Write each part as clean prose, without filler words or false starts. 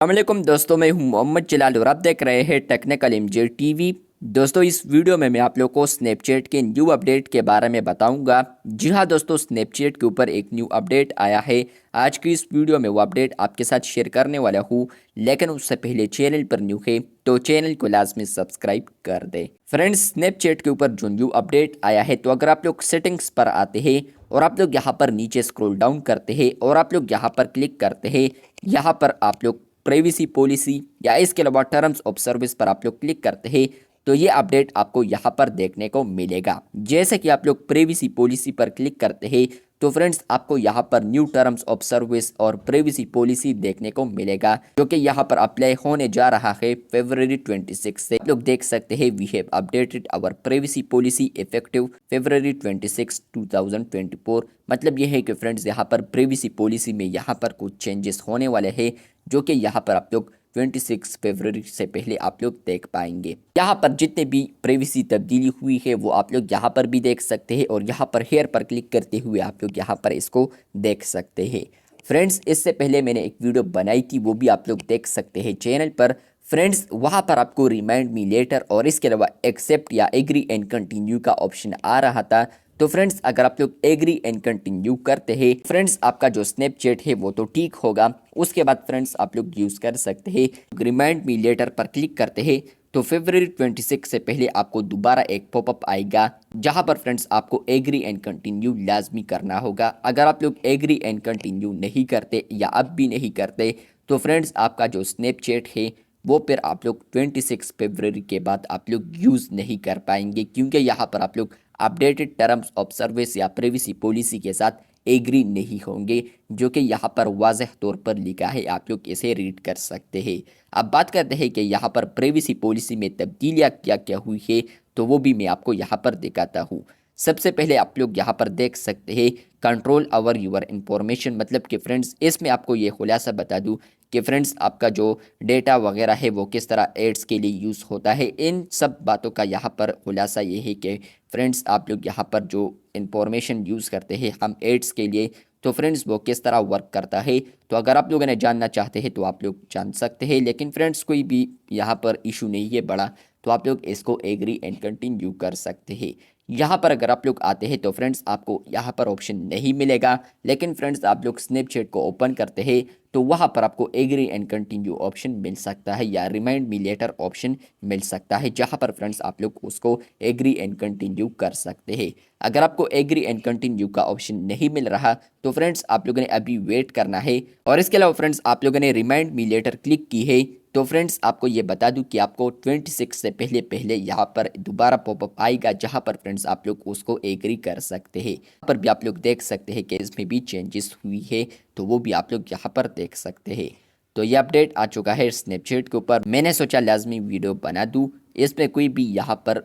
अस्सलामुअलैकुम दोस्तों, मैं हूं मोहम्मद जलाल और आप देख रहे हैं टेक्निकल एमजे टीवी। दोस्तों, इस वीडियो में मैं आप लोगों को स्नैपचैट के न्यू अपडेट के बारे में बताऊंगा। जी हां दोस्तों, स्नैपचैट के ऊपर एक न्यू अपडेट आया है। आज की इस वीडियो में वो अपडेट आपके साथ शेयर करने वाला हूं, लेकिन उससे पहले चैनल पर न्यू है तो चैनल को लाजमी सब्सक्राइब कर दे। फ्रेंड्स, स्नैपचैट के ऊपर जो न्यू अपडेट आया है, तो अगर आप लोग सेटिंग्स पर आते हैं और आप लोग यहाँ पर नीचे स्क्रॉल डाउन करते हैं और आप लोग यहाँ पर क्लिक करते हैं, यहाँ पर आप लोग प्राइवेसी पॉलिसी या इसके अलावा टर्म्स ऑफ सर्विस पर आप लोग क्लिक करते हैं तो ये अपडेट आपको यहाँ पर देखने को मिलेगा। जैसे कि आप लोग प्राइवेसी पॉलिसी पर क्लिक करते हैं तो फ्रेंड्स आपको यहाँ पर न्यू टर्म्स ऑफ सर्विस और प्राइवेसी पॉलिसी देखने को मिलेगा, जो कि यहाँ पर अप्लाई होने जा रहा है फरवरी 26 से। आप लोग देख सकते हैं, we have updated our privacy policy effective February 26 2024। मतलब ये है कि फ्रेंड्स यहाँ पर प्राइवेसी पॉलिसी में यहाँ पर कुछ चेंजेस होने वाले हैं, जो कि यहाँ पर आप लोग 26 फरवरी से पहले आप लोग देख पाएंगे। यहाँ पर जितने भी प्राइवेसी तब्दीली हुई है वो आप लोग यहाँ पर भी देख सकते हैं और यहाँ पर हेयर पर क्लिक करते हुए आप लोग यहाँ पर इसको देख सकते हैं। फ्रेंड्स, इससे पहले मैंने एक वीडियो बनाई थी, वो भी आप लोग देख सकते हैं चैनल पर। फ्रेंड्स, वहाँ पर आपको रिमाइंड मी लेटर और इसके अलावा एक्सेप्ट या एग्री एंड कंटिन्यू का ऑप्शन आ रहा था। तो फ्रेंड्स, अगर आप लोग एग्री एंड कंटिन्यू करते हैं फ्रेंड्स, आपका जो स्नैपचैट है वो तो ठीक होगा। उसके बाद फ्रेंड्स आप लोग यूज़ कर सकते हैं। रिमाइंड मी लेटर पर क्लिक करते हैं तो फरवरी 26 से पहले आपको दोबारा एक पॉपअप आएगा, जहां पर फ्रेंड्स आपको एग्री एंड कंटिन्यू लाजमी करना होगा। अगर आप लोग एग्री एंड कंटिन्यू नहीं करते या अब भी नहीं करते तो फ्रेंड्स आपका जो स्नैपचैट है वो फिर आप लोग 26 फरवरी के बाद आप लोग यूज़ नहीं कर पाएंगे, क्योंकि यहाँ पर आप लोग अपडेटेड टर्म्स ऑफ सर्विस या प्राइवेसी पॉलिसी के साथ एग्री नहीं होंगे, जो कि यहाँ पर वाज़ह तौर पर लिखा है। आप लोग इसे रीड कर सकते हैं। अब बात करते हैं कि यहाँ पर प्राइवेसी पॉलिसी में तब्दीलियाँ क्या क्या हुई है, तो वो भी मैं आपको यहाँ पर दिखाता हूँ। सबसे पहले आप लोग यहाँ पर देख सकते हैं कंट्रोल ओवर यूर इंफॉर्मेशन। मतलब कि फ्रेंड्स, इसमें आपको ये खुलासा बता दूँ कि फ्रेंड्स आपका जो डेटा वगैरह है वो किस तरह एड्स के लिए यूज़ होता है। इन सब बातों का यहाँ पर खुलासा ये है कि फ्रेंड्स आप लोग यहाँ पर जो इंफॉर्मेशन यूज़ करते हैं हम एड्स के लिए, तो फ्रेंड्स वो किस तरह वर्क करता है। तो अगर आप लोगों ने जानना चाहते हैं तो आप लोग जान सकते हैं, लेकिन फ्रेंड्स कोई भी यहाँ पर इशू नहीं है बड़ा, तो आप लोग इसको एग्री एंड कंटिन्यू कर सकते हैं। यहाँ पर अगर आप लोग आते हैं तो फ्रेंड्स आपको यहाँ पर ऑप्शन नहीं मिलेगा, लेकिन फ्रेंड्स आप लोग स्नैपचैट को ओपन करते हैं तो वहाँ पर आपको एग्री एंड कंटिन्यू ऑप्शन मिल सकता है या रिमाइंड मी लेटर ऑप्शन मिल सकता है, जहाँ पर फ्रेंड्स आप लोग उसको एग्री एंड कंटिन्यू कर सकते हैं। अगर आपको एग्री एंड कंटिन्यू का ऑप्शन नहीं मिल रहा तो फ्रेंड्स आप लोगों ने अभी वेट करना है। और इसके अलावा फ्रेंड्स आप लोगों ने रिमाइंड मी लेटर क्लिक की है तो फ्रेंड्स आपको ये बता दूं कि आपको 26 से पहले पहले यहाँ पर दोबारा पॉपअप आएगा, जहाँ पर फ्रेंड्स आप लोग उसको एग्री कर सकते हैं। यहाँ पर भी आप लोग देख सकते हैं कि इसमें भी चेंजेस हुई है, तो वो भी आप लोग यहाँ पर देख सकते हैं। तो ये अपडेट आ चुका है स्नैपचैट के ऊपर। मैंने सोचा लाजमी वीडियो बना दूँ। इसमें कोई भी यहाँ पर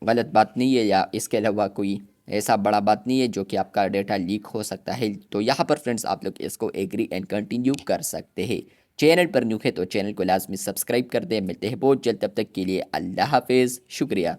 गलत बात नहीं है या इसके अलावा कोई ऐसा बड़ा बात नहीं है जो कि आपका डेटा लीक हो सकता है। तो यहाँ पर फ्रेंड्स आप लोग इसको एग्री एंड कंटिन्यू कर सकते हैं। चैनल पर न्यू है तो चैनल को लाजमी सब्सक्राइब कर दें। मिलते हैं बहुत जल्द, तब तक के लिए अल्लाह हाफिज़, शुक्रिया।